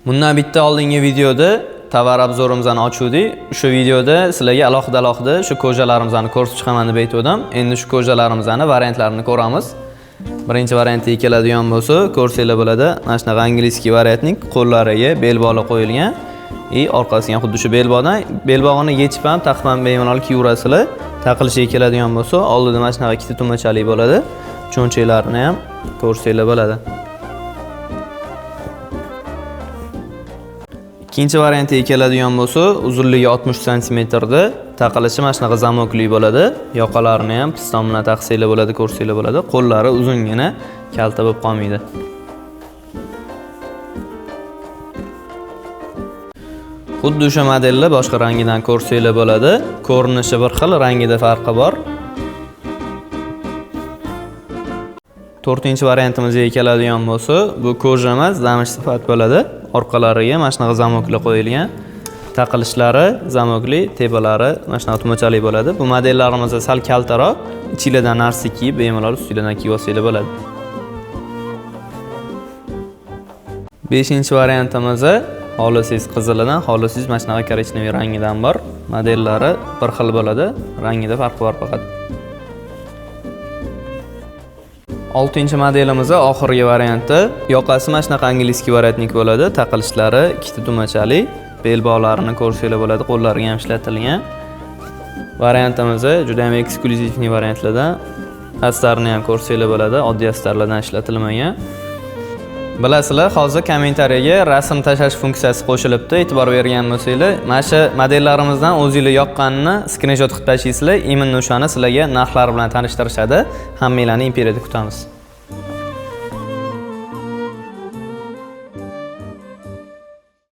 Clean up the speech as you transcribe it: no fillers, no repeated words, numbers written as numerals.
Bundan bitta oldingi videoda tovar obzorimizni ochuvdik. O'sha videoda sizlarga alohida shu ko'jalarimizni ko'rsatib chiqaman deb aytdim. Endi shu ko'jalarimizni variantlarini ko'ramiz. Birinchi variantga keladigan bo'lsa, ko'rsanglar bo'ladi. Mana shunaqa angliskiy variantning qo'llariga belbog'li qo'yilgan. Orqasiga xuddi shu belbog'ini yechib ham taqib ham bemalol kiyurasizlar. Taqilishiga keladigan bo'lsa, oldida mana shunaqa ikkita tumachalik bo'ladi. Cho'nchaklarini ham ko'rsanglar bo'ladi. Ikkinchi variantga keladigan bo'lsa, uzunligi 60 cm da taqilishi mana shunaqa zamokli bo'ladi. Yoqalarini ham piston bilan taqsanglar bo'ladi, ko'rsanglar bo'ladi. Qo'llari uzungina, kalta bo'lib qolmaydi. Xuddi o'sha modelni boshqa rangidan ko'rsanglar bo'ladi. Ko'rinishi bir xil, rangida farqi bor. 4-chi variantimizga keladigan bo'lsa, bu koja emas, zamish sifat bo'ladi. Orqalariga mana shunaqa zamokli qo'yilgan. Taqilishlari zamokli, tepalari mana shunaqa tumachalik bo'ladi. Bu modellarimiz sal kaltaroq, ichilardan narsa kiyib, bemalol ustidan kiyib olsanglar bo'ladi. 5-chi variantimiz xolisiz qizilidan, xolisiz mana shunaqa korechneviy rangidan bor. Modellari bir xil bo'ladi, rangida farqi bor faqat. 6-chi modelimiz oxirgi varianti. Yoqasi mana shunaqa angliskiy variantnik bo'ladi. Taqilishlari ikkita tumachali, belbog'larini ko'rsanglar bo'ladi, qo'llariga ham ishlatilgan. Variantimiz juda ham eksklyuzivniy variantlardan. Astarini ham ko'rsanglar bo'ladi, oddiy astarlardan ishlatilmagan. Bilasizlar, hozir kommentariyaga rasm tashlash funksiyasi qo'shilibdi. E'tibor bergan bo'lsanglar, mana shu modellarimizdan o'zingizlar yoqqanini skrinshot qilib tashlaysizlar. Iminni o'shani sizlarga narxlar bilan tanishtirishadi. Hammanglarni imperiyada kutamiz.